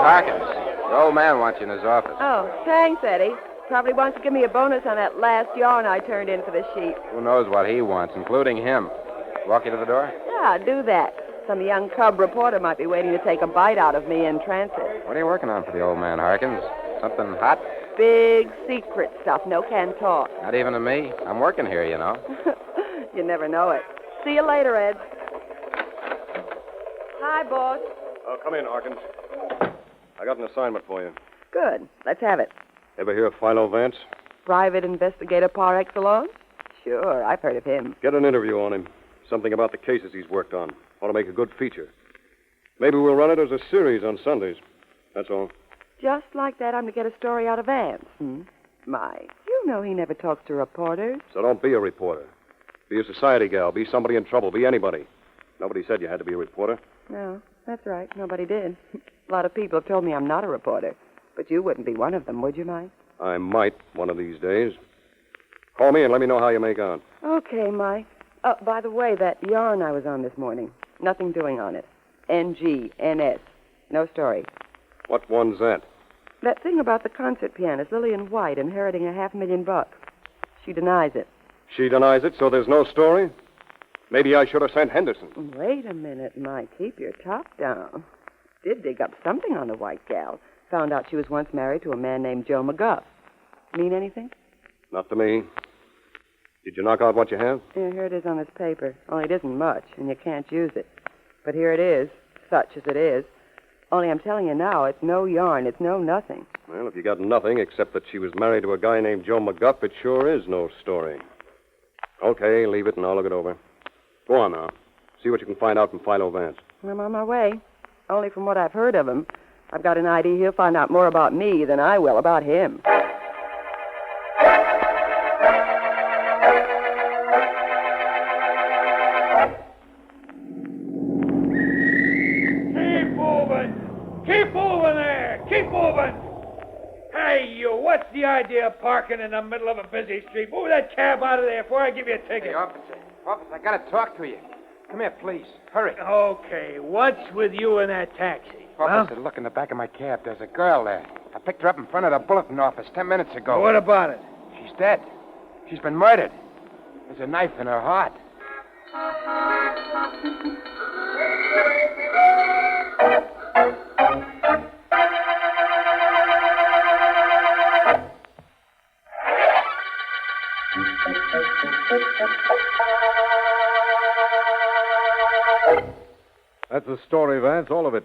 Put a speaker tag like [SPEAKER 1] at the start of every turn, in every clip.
[SPEAKER 1] Harkins, the old man wants you in his office.
[SPEAKER 2] Oh, thanks, Eddie. Probably wants to give me a bonus on that last yarn I turned in for the sheep.
[SPEAKER 1] Who knows what he wants, including him. Walk you to the door?
[SPEAKER 2] Yeah, do that. Some young cub reporter might be waiting to take a bite out of me in transit.
[SPEAKER 1] What are you working on for the old man, Harkins? Something hot?
[SPEAKER 2] Big secret stuff. No can talk.
[SPEAKER 1] Not even to me. I'm working here, you know.
[SPEAKER 2] You never know it. See you later, Ed. Hi, boss.
[SPEAKER 3] Come in, Harkins. I got an assignment for you.
[SPEAKER 2] Good. Let's have it.
[SPEAKER 3] Ever hear of Philo Vance?
[SPEAKER 2] Private investigator par excellence? Sure, I've heard of him.
[SPEAKER 3] Get an interview on him. Something about the cases he's worked on. Want to make a good feature. Maybe we'll run it as a series on Sundays. That's all.
[SPEAKER 2] Just like that, I'm to get a story out of Vance. My, you know he never talks to reporters.
[SPEAKER 3] So don't be a reporter. Be a society gal. Be somebody in trouble. Be anybody. Nobody said you had to be a reporter.
[SPEAKER 2] No, that's right. Nobody did. A lot of people have told me I'm not a reporter. But you wouldn't be one of them, would you, Mike?
[SPEAKER 3] I might one of these days. Call me and let me know how you make out.
[SPEAKER 2] Okay, Mike. Oh, by the way, that yarn I was on this morning. Nothing doing on it. NG, No story.
[SPEAKER 3] What one's that?
[SPEAKER 2] That thing about the concert pianist, Lillian White, inheriting $500,000. She denies it.
[SPEAKER 3] She denies it, so there's no story? Maybe I should have sent Henderson.
[SPEAKER 2] Wait a minute, Mike. Keep your top down. Did dig up something on the White gal. Found out she was once married to a man named Joe McGuff. Mean anything?
[SPEAKER 3] Not to me. Did you knock out what you have?
[SPEAKER 2] Yeah, here it is on this paper. Only it isn't much, and you can't use it. But here it is, such as it is. Only I'm telling you now, it's no yarn. It's no nothing.
[SPEAKER 3] Well, if you got nothing except that she was married to a guy named Joe McGuff, it sure is no story. Okay, leave it and I'll look it over. Go on now. See what you can find out from Philo Vance.
[SPEAKER 2] I'm on my way. Only from what I've heard of him, I've got an idea he'll find out more about me than I will about him.
[SPEAKER 4] Keep moving! Keep moving there! Keep moving! Hey, you, what's the idea of parking in the middle of a busy street? Move that cab out of there before I give you a ticket.
[SPEAKER 1] Hey, officer, I gotta talk to you. Come here, please. Hurry.
[SPEAKER 4] Okay, what's with you in that taxi?
[SPEAKER 1] Officer, look in the back of my cab. There's a girl there. I picked her up in front of the Bulletin office 10 minutes ago.
[SPEAKER 4] What about it?
[SPEAKER 1] She's dead. She's been murdered. There's a knife in her heart.
[SPEAKER 5] That's the story, Vance, all of it.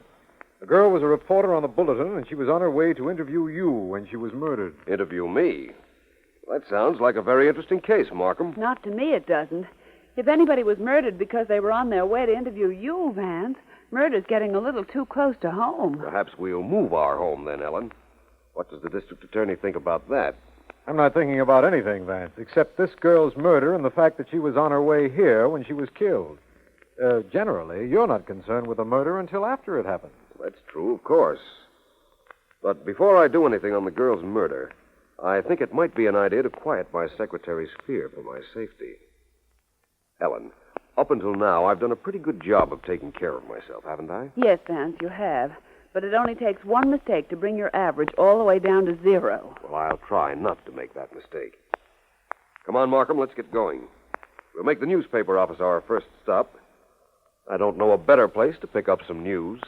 [SPEAKER 5] The girl was a reporter on the Bulletin, and she was on her way to interview you when she was murdered.
[SPEAKER 3] Interview me? That sounds like a very interesting case, Markham.
[SPEAKER 6] Not to me, it doesn't. If anybody was murdered because they were on their way to interview you, Vance, murder's getting a little too close to home.
[SPEAKER 3] Perhaps we'll move our home then, Ellen. What does the district attorney think about that?
[SPEAKER 5] I'm not thinking about anything, Vance, except this girl's murder and the fact that she was on her way here when she was killed. Generally, you're not concerned with the murder until after it happened.
[SPEAKER 3] That's true, of course. But before I do anything on the girl's murder, I think it might be an idea to quiet my secretary's fear for my safety. Ellen, up until now, I've done a pretty good job of taking care of myself, haven't I?
[SPEAKER 6] Yes, Vance, you have. But it only takes one mistake to bring your average all the way down to 0.
[SPEAKER 3] Well, I'll try not to make that mistake. Come on, Markham, let's get going. We'll make the newspaper office our first stop. I don't know a better place to pick up some news.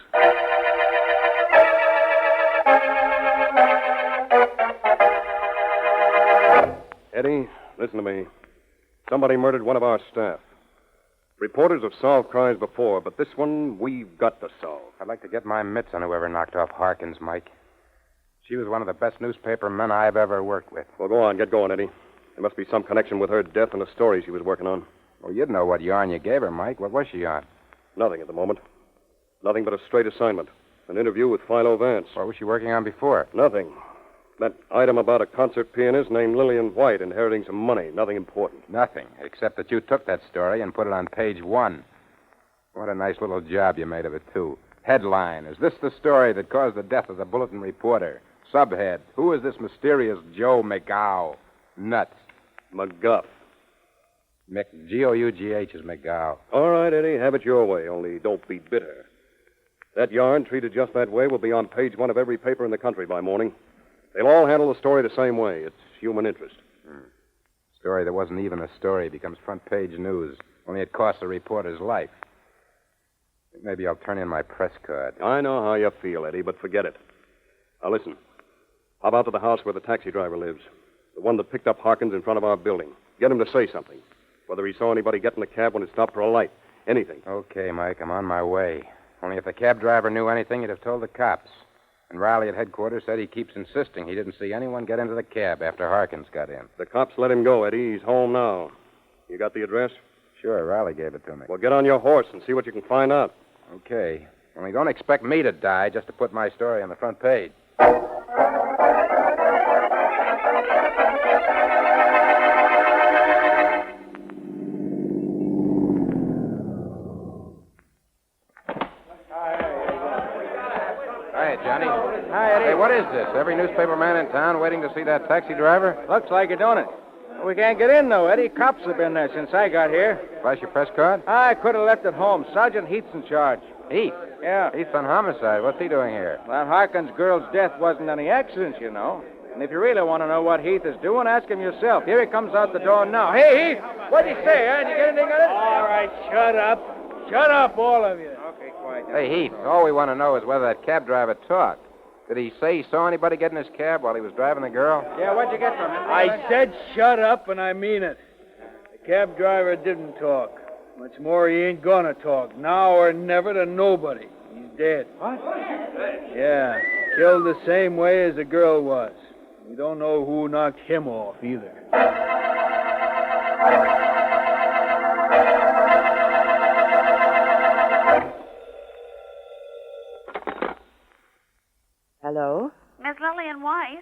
[SPEAKER 3] Eddie, listen to me. Somebody murdered one of our staff. Reporters have solved crimes before, but this one we've got to solve.
[SPEAKER 1] I'd like to get my mitts on whoever knocked off Harkins, Mike. She was one of the best newspaper men I've ever worked with.
[SPEAKER 3] Well, go on. Get going, Eddie. There must be some connection with her death and the story she was working on.
[SPEAKER 1] Well, you'd know what yarn you gave her, Mike. What was she on?
[SPEAKER 3] Nothing at the moment. Nothing but a straight assignment. An interview with Philo Vance.
[SPEAKER 1] What was she working on before?
[SPEAKER 3] Nothing. That item about a concert pianist named Lillian White inheriting some money. Nothing important.
[SPEAKER 1] Nothing, except that you took that story and put it on page 1. What a nice little job you made of it, too. Headline, is this the story that caused the death of the Bulletin reporter? Subhead, who is this mysterious Joe McGough? Nuts.
[SPEAKER 7] McGuff.
[SPEAKER 1] G-O-U-G-H is McGough.
[SPEAKER 7] All right, Eddie, have it your way, only don't be bitter. That yarn, treated just that way, will be on page 1 of every paper in the country by morning. They'll all handle the story the same way. It's human interest.
[SPEAKER 1] Story that wasn't even a story becomes front page news, only it costs the reporter's life. Maybe I'll turn in my press card.
[SPEAKER 7] I know how you feel, Eddie, but forget it. Now, listen. How about to the house where the taxi driver lives? The one that picked up Harkins in front of our building. Get him to say something. Whether he saw anybody get in the cab when it stopped for a light. Anything.
[SPEAKER 1] Okay, Mike, I'm on my way. Only if the cab driver knew anything, he'd have told the cops. And Riley at headquarters said he keeps insisting he didn't see anyone get into the cab after Harkins got in.
[SPEAKER 7] The cops let him go, Eddie. He's home now. You got the address?
[SPEAKER 1] Sure, Riley gave it to me.
[SPEAKER 7] Well, get on your horse and see what you can find out.
[SPEAKER 1] Okay. Only don't expect me to die just to put my story on the front page. Hi, Johnny.
[SPEAKER 8] Hi, Eddie.
[SPEAKER 1] Hey, what is this? Every newspaper man in town waiting to see that taxi driver?
[SPEAKER 8] Looks like it, don't it? We can't get in, though, Eddie. Cops have been there since I got here.
[SPEAKER 1] Flash your press card?
[SPEAKER 8] I could have left it home. Sergeant Heath's in charge.
[SPEAKER 1] Heath.
[SPEAKER 8] Yeah.
[SPEAKER 1] Heath's on homicide. What's he doing here?
[SPEAKER 8] That Harkins girl's death wasn't any accident, you know. And if you really want to know what Heath is doing, ask him yourself. Here he comes out the door now. Hey, Heath, what'd he say, huh? Did you get anything on it?
[SPEAKER 4] All right, shut up. Shut up, all of you.
[SPEAKER 8] Okay, quiet.
[SPEAKER 1] Hey, Heath, all we want to know is whether that cab driver talked. Did he say he saw anybody get in his cab while he was driving the girl?
[SPEAKER 8] Yeah, what'd you get from him?
[SPEAKER 4] I said shut up, and I mean it. The cab driver didn't talk. What's more, he ain't gonna talk, now or never, to nobody. He's dead.
[SPEAKER 8] What?
[SPEAKER 4] Yeah, killed the same way as the girl was. We don't know who knocked him off, either.
[SPEAKER 2] Hello?
[SPEAKER 9] Miss Lillian White,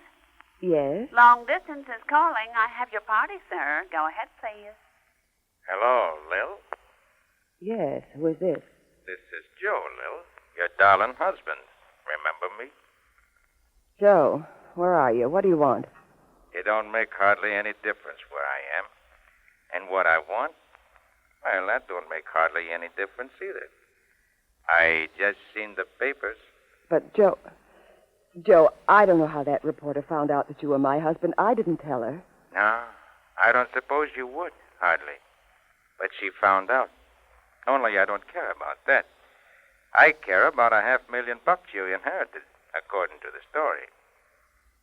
[SPEAKER 2] Yes?
[SPEAKER 9] long distance is calling. I have your party, sir. Go ahead, please.
[SPEAKER 10] Hello, Lil.
[SPEAKER 2] Yes. Who is this?
[SPEAKER 10] This is Joe, Lil. Your darling husband. Remember me?
[SPEAKER 2] Joe, where are you? What do you want?
[SPEAKER 10] It don't make hardly any difference where I am. And what I want? Well, that don't make hardly any difference either. I just seen the papers.
[SPEAKER 2] But, Joe, I don't know how that reporter found out that you were my husband. I didn't tell her.
[SPEAKER 10] No, I don't suppose you would, hardly. But she found out. Only I don't care about that. I care about $500,000 you inherited, according to the story.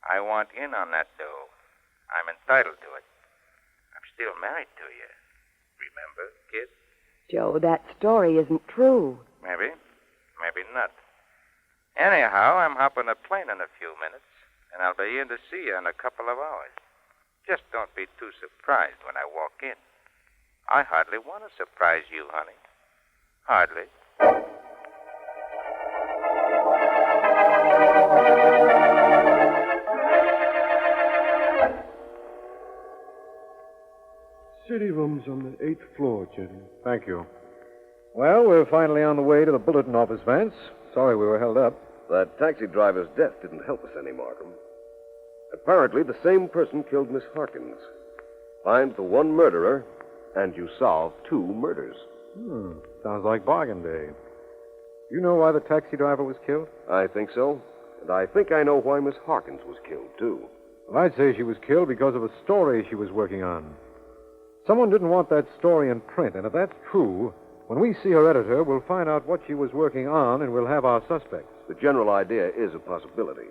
[SPEAKER 10] I want in on that dough. I'm entitled to it. I'm still married to you. Remember, kid?
[SPEAKER 2] Joe, that story isn't true.
[SPEAKER 10] Maybe. Maybe not. Anyhow, I'm hopping a plane in a few minutes, and I'll be in to see you in a couple of hours. Just don't be too surprised when I walk in. I hardly want to surprise you, honey. Hardly.
[SPEAKER 7] City room's on the 8th floor, gentlemen.
[SPEAKER 5] Thank you. Well, we're finally on the way to the Bulletin office, Vance. Sorry we were held up.
[SPEAKER 3] That taxi driver's death didn't help us any, Markham. Apparently, the same person killed Miss Harkins. Find the one murderer, and you solve 2 murders.
[SPEAKER 5] Sounds like bargain day. You know why the taxi driver was killed?
[SPEAKER 3] I think so. And I think I know why Miss Harkins was killed, too.
[SPEAKER 5] Well, I'd say she was killed because of a story she was working on. Someone didn't want that story in print, and if that's true, when we see her editor, we'll find out what she was working on, and we'll have our suspects.
[SPEAKER 3] The general idea is a possibility.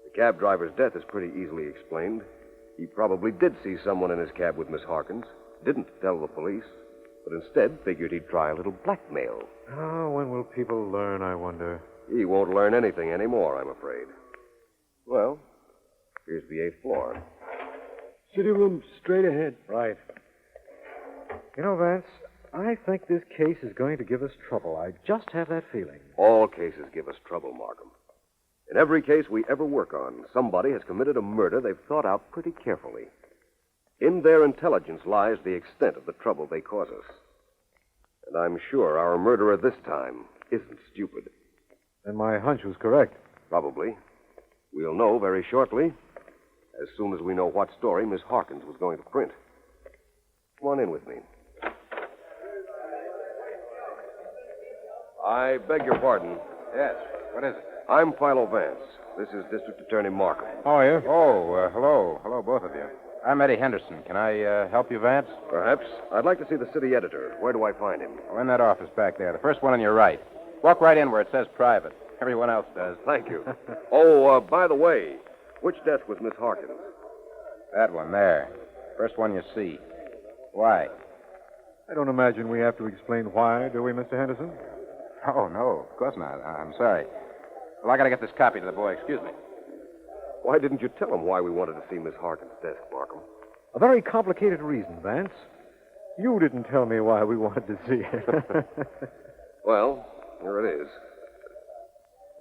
[SPEAKER 3] The cab driver's death is pretty easily explained. He probably did see someone in his cab with Miss Harkins, didn't tell the police, but instead figured he'd try a little blackmail.
[SPEAKER 5] Oh, when will people learn, I wonder?
[SPEAKER 3] He won't learn anything anymore, I'm afraid. Well, here's the 8th floor.
[SPEAKER 7] City room straight ahead.
[SPEAKER 5] Right. You know, Vance, I think this case is going to give us trouble. I just have that feeling.
[SPEAKER 3] All cases give us trouble, Markham. In every case we ever work on, somebody has committed a murder they've thought out pretty carefully. In their intelligence lies the extent of the trouble they cause us. And I'm sure our murderer this time isn't stupid.
[SPEAKER 5] Then my hunch was correct.
[SPEAKER 3] Probably. We'll know very shortly, as soon as we know what story Miss Harkins was going to print. Come on in with me. I beg your pardon.
[SPEAKER 1] Yes. What is it?
[SPEAKER 3] I'm Philo Vance. This is District Attorney Markham.
[SPEAKER 5] How are you?
[SPEAKER 1] Oh, hello. Hello, both of you. I'm Eddie Henderson. Can I help you, Vance?
[SPEAKER 3] Perhaps. I'd like to see the city editor. Where do I find him?
[SPEAKER 1] Oh, in that office back there. The first one on your right. Walk right in where it says private. Everyone else does.
[SPEAKER 3] Thank you. Oh, by the way, which desk was Miss Harkins?
[SPEAKER 1] That one there. First one you see. Why?
[SPEAKER 5] I don't imagine we have to explain why, do we, Mr. Henderson?
[SPEAKER 1] Oh, no, of course not. I'm sorry. Well, I gotta get this copy to the boy. Excuse me.
[SPEAKER 3] Why didn't you tell him why we wanted to see Miss Harkins' desk, Markham?
[SPEAKER 5] A very complicated reason, Vance. You didn't tell me why we wanted to see it.
[SPEAKER 3] Well, here it is.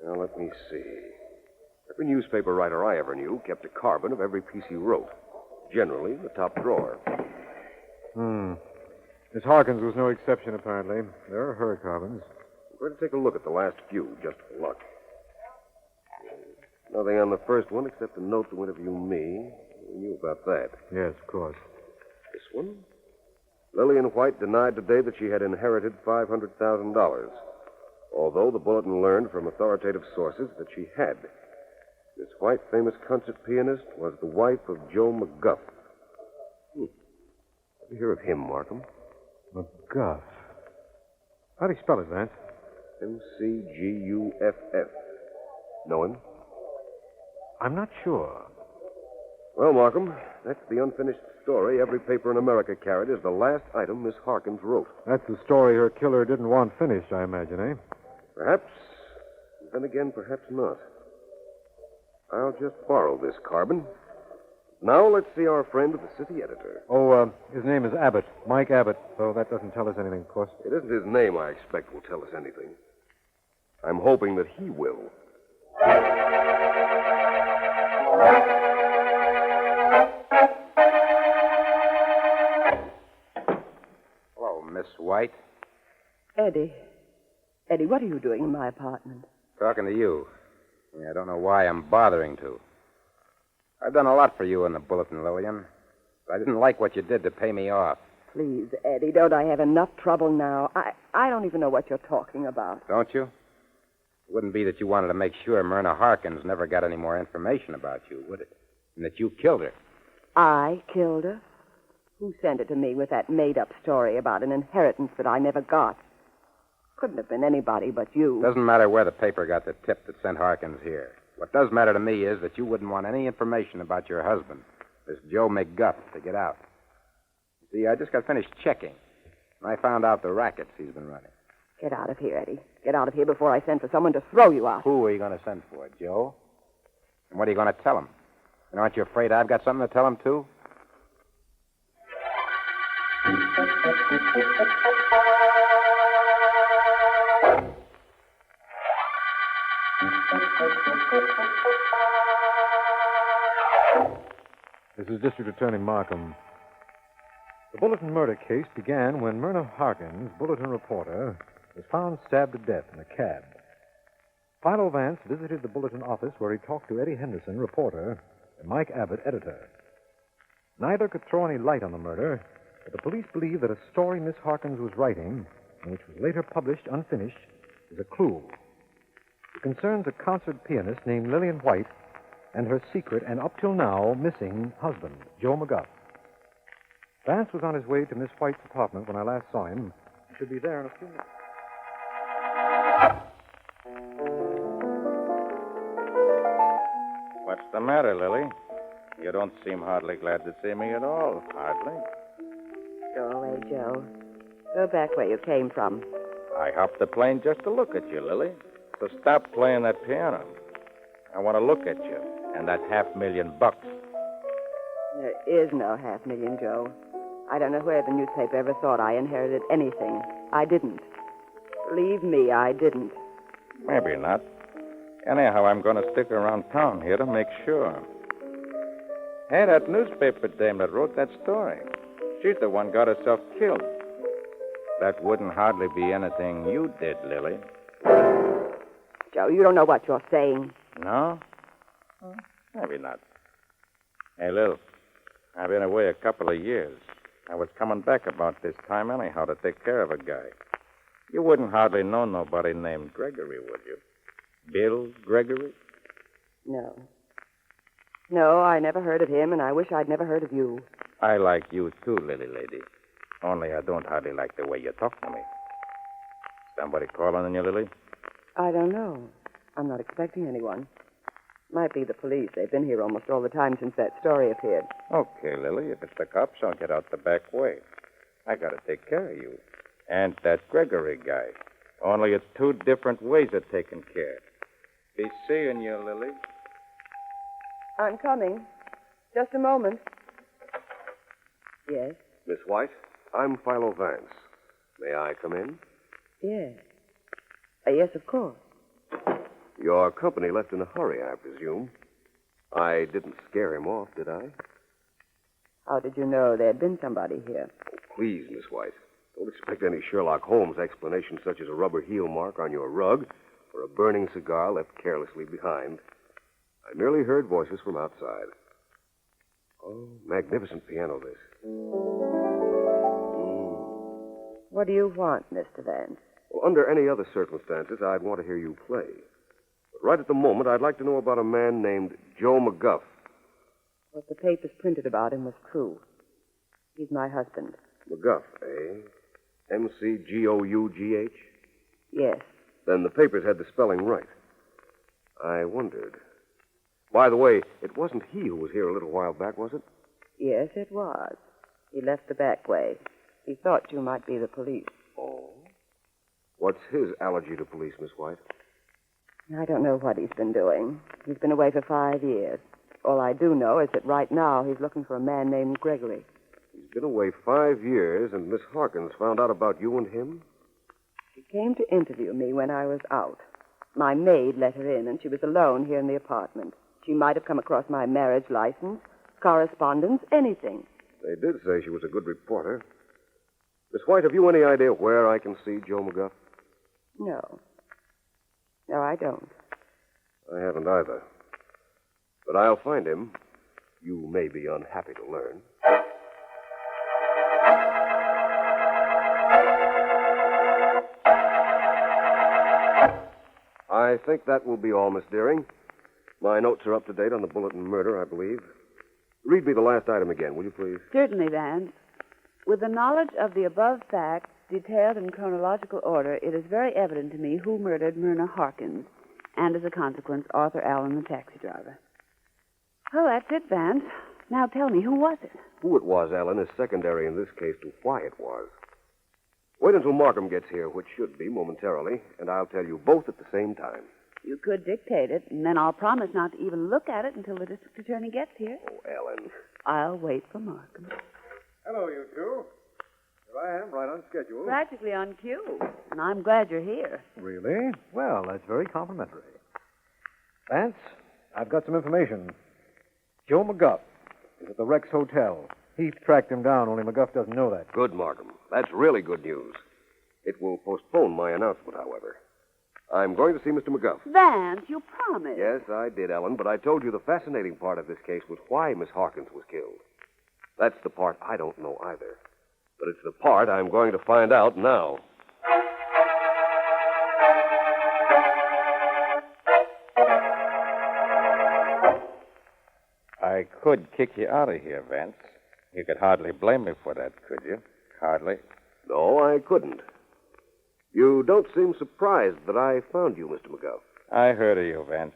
[SPEAKER 3] Now, let me see. Every newspaper writer I ever knew kept a carbon of every piece he wrote. Generally, in the top drawer.
[SPEAKER 5] Miss Harkins was no exception, apparently. There are her carbons.
[SPEAKER 3] I'm going to take a look at the last few, just for luck. Nothing on the first one except a note to interview me. We knew about that.
[SPEAKER 5] Yes, of course.
[SPEAKER 3] This one? Lillian White denied today that she had inherited $500,000, although the bulletin learned from authoritative sources that she had. Miss White, famous concert pianist, was the wife of Joe McGuff. Have you hear of him, Markham?
[SPEAKER 5] McGuff. How do you spell it, Vance?
[SPEAKER 3] M-C-G-U-F-F. Know him?
[SPEAKER 5] I'm not sure.
[SPEAKER 3] Well, Markham, that's the unfinished story every paper in America carried as the last item Miss Harkins wrote.
[SPEAKER 5] That's the story her killer didn't want finished, I imagine, eh?
[SPEAKER 3] Perhaps. Then again, perhaps not. I'll just borrow this carbon. Now let's see our friend, the city editor.
[SPEAKER 5] Oh, his name is Abbott. Mike Abbott, though that doesn't tell us anything, of course.
[SPEAKER 3] It isn't his name, I expect, will tell us anything. I'm hoping that he will.
[SPEAKER 1] Hello, Miss White.
[SPEAKER 2] Eddie. Eddie, what are you doing in my apartment?
[SPEAKER 1] Talking to you. I don't know why I'm bothering to. I've done a lot for you in the Bulletin, Lillian. But I didn't like what you did to pay me off.
[SPEAKER 2] Please, Eddie, don't I have enough trouble now? I don't even know what you're talking about.
[SPEAKER 1] Don't you? It wouldn't be that you wanted to make sure Myrna Harkins never got any more information about you, would it? And that you killed her.
[SPEAKER 2] I killed her? Who sent it to me with that made-up story about an inheritance that I never got? Couldn't have been anybody but you.
[SPEAKER 1] Doesn't matter where the paper got the tip that sent Harkins here. What does matter to me is that you wouldn't want any information about your husband, this Joe McGuff, to get out. You see, I just got finished checking, and I found out the rackets he's been running.
[SPEAKER 2] Get out of here, Eddie. Get out of here before I send for someone to throw you out.
[SPEAKER 1] Who are you going to send for, Joe? And what are you going to tell him? And aren't you afraid I've got something to tell him, too?
[SPEAKER 5] This is District Attorney Markham. The Bulletin Murder Case began when Myrna Harkins, Bulletin reporter, was found stabbed to death in a cab. Philo Vance visited the Bulletin office where he talked to Eddie Henderson, reporter, and Mike Abbott, editor. Neither could throw any light on the murder, but the police believe that a story Miss Harkins was writing, and which was later published unfinished, is a clue. It concerns a concert pianist named Lillian White and her secret and up till now missing husband, Joe McGuff. Vance was on his way to Miss White's apartment when I last saw him. He should be there in a few minutes.
[SPEAKER 8] What's the matter, Lily? You don't seem hardly glad to see me at all. Hardly.
[SPEAKER 2] Go away, Joe. Go back where you came from.
[SPEAKER 8] I hopped the plane just to look at you, Lily. So stop playing that piano. I want to look at you and that $500,000.
[SPEAKER 2] There is no $500,000, Joe. I don't know where the newspaper ever thought I inherited anything. I didn't. Believe me, I didn't.
[SPEAKER 8] Maybe not. Anyhow, I'm going to stick around town here to make sure. Hey, that newspaper dame that wrote that story. She's the one got herself killed. That wouldn't hardly be anything you did, Lily.
[SPEAKER 2] Joe, you don't know what you're saying.
[SPEAKER 8] No? Well, maybe not. Hey, Lil, I've been away a couple of years. I was coming back about this time anyhow to take care of a guy. You wouldn't hardly know nobody named Gregory, would you? Bill Gregory?
[SPEAKER 2] No. No, I never heard of him, and I wish I'd never heard of you.
[SPEAKER 8] I like you too, Lily lady. Only I don't hardly like the way you talk to me. Somebody calling on you, Lily?
[SPEAKER 2] I don't know. I'm not expecting anyone. Might be the police. They've been here almost all the time since that story appeared.
[SPEAKER 8] Okay, Lily. If it's the cops, I'll get out the back way. I gotta take care of you. And that Gregory guy. Only it's two different ways of taking care. Be seeing you, Lily.
[SPEAKER 2] I'm coming. Just a moment. Yes?
[SPEAKER 3] Miss White, I'm Philo Vance. May I come in?
[SPEAKER 2] Yes. Yes, of course.
[SPEAKER 3] Your company left in a hurry, I presume. I didn't scare him off, did I?
[SPEAKER 2] How did you know there'd been somebody here?
[SPEAKER 3] Oh, please, Miss White. Don't expect any Sherlock Holmes explanation such as a rubber heel mark on your rug or a burning cigar left carelessly behind. I merely heard voices from outside. Oh, magnificent piano, this.
[SPEAKER 2] What do you want, Mr. Vance?
[SPEAKER 3] Well, under any other circumstances, I'd want to hear you play. But right at the moment, I'd like to know about a man named Joe McGuff.
[SPEAKER 2] What the papers printed about him was true. He's my husband.
[SPEAKER 3] McGuff, eh? M-C-G-O-U-G-H?
[SPEAKER 2] Yes.
[SPEAKER 3] Then the papers had the spelling right. I wondered. By the way, it wasn't he who was here a little while back, was it?
[SPEAKER 2] Yes, it was. He left the back way. He thought you might be the police.
[SPEAKER 3] Oh? What's his allergy to police, Miss White?
[SPEAKER 2] I don't know what he's been doing. He's been away for 5 years. All I do know is that right now he's looking for a man named Gregory.
[SPEAKER 3] He's been away 5 years, and Miss Harkins found out about you and him?
[SPEAKER 2] She came to interview me when I was out. My maid let her in, and she was alone here in the apartment. She might have come across my marriage license, correspondence, anything.
[SPEAKER 3] They did say she was a good reporter. Miss White, have you any idea where I can see Joe McGuff?
[SPEAKER 2] No. No, I don't.
[SPEAKER 3] I haven't either. But I'll find him. You may be unhappy to learn. I think that will be all, Miss Deering. My notes are up to date on the Bulletin Murder, I believe. Read me the last item again, will you please?
[SPEAKER 6] Certainly, Vance. With the knowledge of the above facts, detailed in chronological order, it is very evident to me who murdered Myrna Harkins, and as a consequence, Arthur Allen, the taxi driver. Oh, that's it, Vance. Now tell me, who was it?
[SPEAKER 3] Who it was, Ellen, is secondary in this case to why it was. Wait until Markham gets here, which should be momentarily, and I'll tell you both at the same time.
[SPEAKER 6] You could dictate it, and then I'll promise not to even look at it until the district attorney gets here.
[SPEAKER 3] Oh, Ellen.
[SPEAKER 6] I'll wait for Markham.
[SPEAKER 5] Hello, you two. Here I am, right on schedule.
[SPEAKER 6] Practically on cue, and I'm glad you're here.
[SPEAKER 5] Really? Well, that's very complimentary. Vance, I've got some information. Joe McGuff is at the Rex Hotel. Heath tracked him down, only McGuff doesn't know that.
[SPEAKER 3] Good, Markham. That's really good news. It will postpone my announcement, however. I'm going to see Mr. McGuff.
[SPEAKER 6] Vance, you promised.
[SPEAKER 3] Yes, I did, Ellen, but I told you the fascinating part of this case was why Miss Harkins was killed. That's the part I don't know either. But it's the part I'm going to find out now.
[SPEAKER 8] I could kick you out of here, Vance. You could hardly blame me for that, could you? Hardly.
[SPEAKER 3] No, I couldn't. You don't seem surprised that I found you, Mr. McGuff.
[SPEAKER 8] I heard of you, Vance.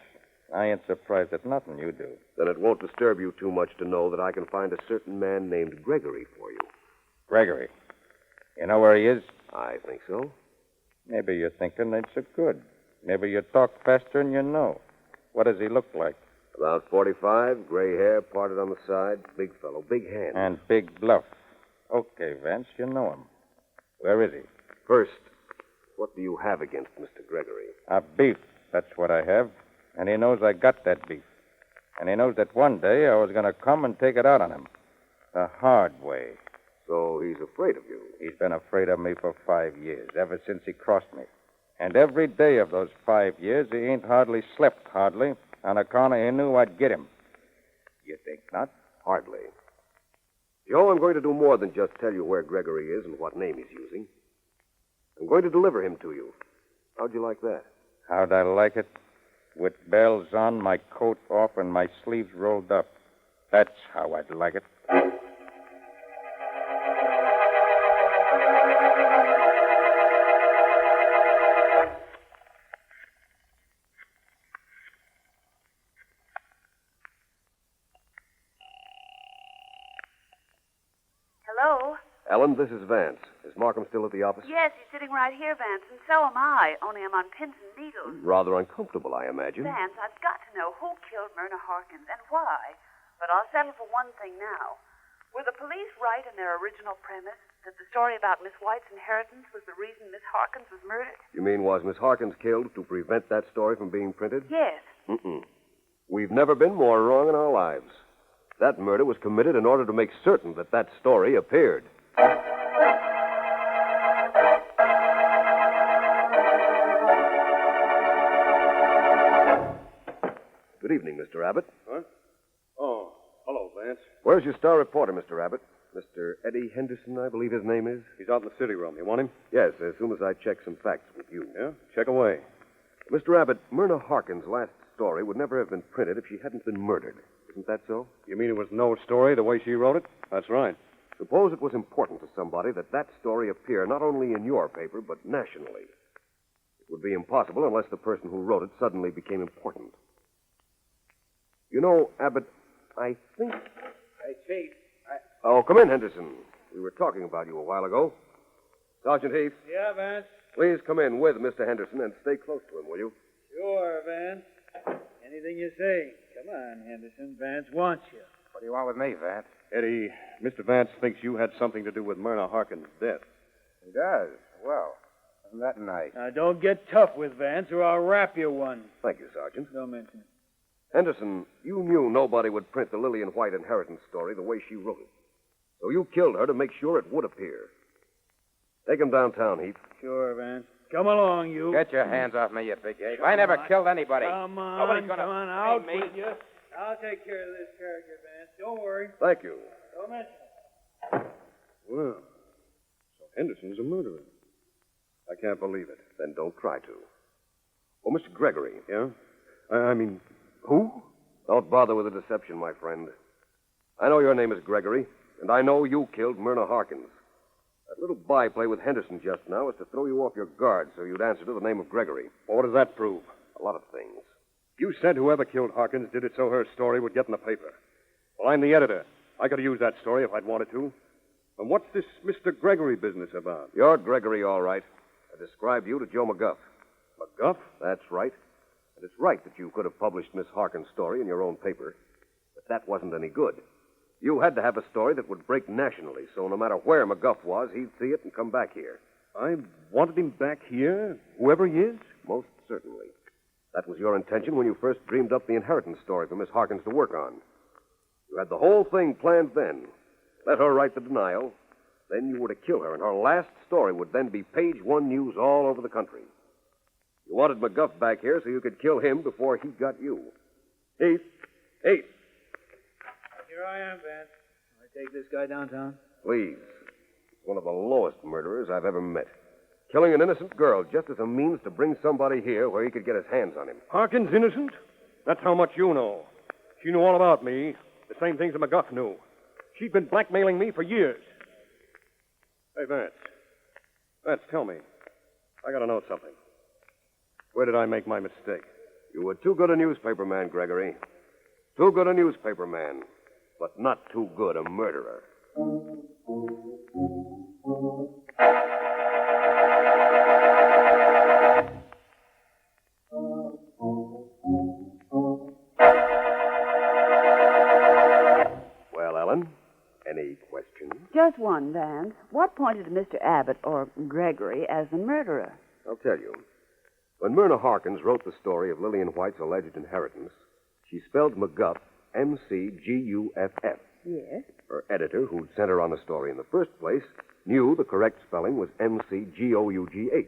[SPEAKER 8] I ain't surprised at nothing you do.
[SPEAKER 3] Then it won't disturb you too much to know that I can find a certain man named Gregory for you.
[SPEAKER 8] Gregory. You know where he is?
[SPEAKER 3] I think so.
[SPEAKER 8] Maybe you're thinking ain't so good. Maybe you talk faster than you know. What does he look like?
[SPEAKER 3] About 45, gray hair parted on the side, big fellow, big hands.
[SPEAKER 8] And big bluff. Okay, Vance, you know him. Where is he?
[SPEAKER 3] First, what do you have against Mr. Gregory?
[SPEAKER 8] A beef, that's what I have. And he knows I got that beef. And he knows that one day I was going to come and take it out on him. The hard way.
[SPEAKER 3] So he's afraid of you.
[SPEAKER 8] He's been afraid of me for 5 years, ever since he crossed me. And every day of those 5 years, he ain't hardly slept, hardly, on account he knew I'd get him. You think not?
[SPEAKER 3] Hardly. Joe, I'm going to do more than just tell you where Gregory is and what name he's using. I'm going to deliver him to you. How'd you like that?
[SPEAKER 8] How'd I like it? With bells on, my coat off, and my sleeves rolled up. That's how I'd like it.
[SPEAKER 9] Hello?
[SPEAKER 3] Ellen, this is Vance. Is Markham still at the office?
[SPEAKER 9] Yes, he's sitting right here, Vance, and so am I, only I'm on pins and needles.
[SPEAKER 3] Rather uncomfortable, I imagine.
[SPEAKER 9] Vance, I've got to know who killed Myrna Harkins and why. But I'll settle for one thing now. Were the police right in their original premise that the story about Miss White's inheritance was the reason Miss Harkins was murdered?
[SPEAKER 3] You mean was Miss Harkins killed to prevent that story from being printed?
[SPEAKER 9] Yes.
[SPEAKER 3] Mm-mm. We've never been more wrong in our lives. That murder was committed in order to make certain that that story appeared. Good evening, Mr. Abbott.
[SPEAKER 7] Huh? Oh, hello, Vance.
[SPEAKER 3] Where's your star reporter, Mr. Abbott? Mr. Eddie Henderson, I believe his name is?
[SPEAKER 7] He's out in the city room. You want him?
[SPEAKER 3] Yes, as soon as I check some facts with you.
[SPEAKER 7] Yeah? Check away.
[SPEAKER 3] Mr. Abbott, Myrna Harkins' last story would never have been printed if she hadn't been murdered. Isn't that so?
[SPEAKER 7] You mean it was no story the way she wrote it? That's right.
[SPEAKER 3] Suppose it was important to somebody that that story appear not only in your paper, but nationally. It would be impossible unless the person who wrote it suddenly became important. You know, Abbott, I think...
[SPEAKER 1] Hey, Chief,
[SPEAKER 3] Oh, come in, Henderson. We were talking about you a while ago. Sergeant Heath,
[SPEAKER 4] Yeah, Vance?
[SPEAKER 3] please come in with Mr. Henderson and stay close to him, will you?
[SPEAKER 4] Sure, Vance. Anything you say. Come on, Henderson. Vance wants you.
[SPEAKER 1] what do you want with me, Vance?
[SPEAKER 7] Eddie, Mr. Vance thinks you had something to do with Myrna Harkins' death.
[SPEAKER 1] He does. Well, isn't that nice?
[SPEAKER 4] Now, don't get tough with Vance, or I'll rap you one.
[SPEAKER 3] Thank you, Sergeant.
[SPEAKER 4] Don't mention it.
[SPEAKER 3] Henderson, you knew nobody would print the Lillian White inheritance story the way she wrote it. So you killed her to make sure it would appear. Take him downtown, Heath.
[SPEAKER 4] Sure, Vance. Come along, you.
[SPEAKER 1] Get your hands off me, you big ape. I never killed anybody.
[SPEAKER 4] Come on,
[SPEAKER 1] Nobody's gonna
[SPEAKER 4] come on, out
[SPEAKER 1] blame me.
[SPEAKER 4] with you. I'll take care of this character, Vance. Don't worry.
[SPEAKER 3] Thank you.
[SPEAKER 4] Don't mention it.
[SPEAKER 7] Well, so Henderson's a murderer. I can't believe it.
[SPEAKER 3] Then don't try to. Oh, Mr. Gregory.
[SPEAKER 7] Yeah? I mean, who?
[SPEAKER 3] Don't bother with the deception, my friend. I know your name is Gregory, and I know you killed Myrna Harkins. That little byplay with Henderson just now was to throw you off your guard so you'd answer to the name of Gregory.
[SPEAKER 7] Well, what does that prove?
[SPEAKER 3] A lot of things.
[SPEAKER 7] You said whoever killed Harkins did it so her story would get in the paper. Well, I'm the editor. I could have used that story if I'd wanted to. And what's this Mr. Gregory business about?
[SPEAKER 3] You're Gregory, all right. I described you to Joe McGuff.
[SPEAKER 7] McGuff?
[SPEAKER 3] That's right. And it's right that you could have published Miss Harkins' story in your own paper. But that wasn't any good. You had to have a story that would break nationally, so no matter where McGuff was, he'd see it and come back here.
[SPEAKER 7] I wanted him back here, whoever he is?
[SPEAKER 3] Most certainly. That was your intention when you first dreamed up the inheritance story for Miss Harkins to work on. You had the whole thing planned then. Let her write the denial. Then you were to kill her, and her last story would then be page one news all over the country. You wanted McGuff back here so you could kill him before he got you. Heath. Heath.
[SPEAKER 4] Here I am, Vance. I take this guy downtown?
[SPEAKER 3] Please. He's one of the lowest murderers I've ever met. Killing an innocent girl just as a means to bring somebody here where he could get his hands on him.
[SPEAKER 7] Harkins innocent? That's how much you know. She knew all about me. The same things that McGuff knew. She'd been blackmailing me for years. Hey, Vance. Vance, tell me. I gotta know something. Where did I make my mistake?
[SPEAKER 3] You were too good a newspaper man, Gregory. Too good a newspaper man, but not too good a murderer. Well, Ellen, any questions?
[SPEAKER 6] Just one, Vance. What pointed to Mr. Abbott, or Gregory, as the murderer?
[SPEAKER 3] I'll tell you. When Myrna Harkins wrote the story of Lillian White's alleged inheritance, she spelled McGuff M-C-G-U-F-F.
[SPEAKER 6] Yes.
[SPEAKER 3] Her editor, who'd sent her on the story in the first place, knew the correct spelling was M-C-G-O-U-G-H.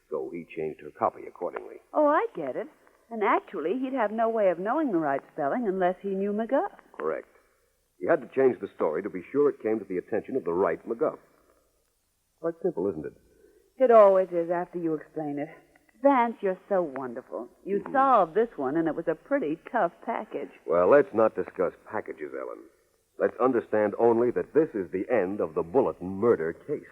[SPEAKER 3] so he changed her copy accordingly.
[SPEAKER 6] Oh, I get it. And actually, he'd have no way of knowing the right spelling unless he knew McGuff.
[SPEAKER 3] Correct. He had to change the story to be sure it came to the attention of the right McGuff. Quite simple, isn't it?
[SPEAKER 6] It always is after you explain it. Vance, you're so wonderful. You solved this one, and it was a pretty tough package.
[SPEAKER 3] Well, let's not discuss packages, Ellen. Let's understand only that this is the end of the Bulletin Murder Case.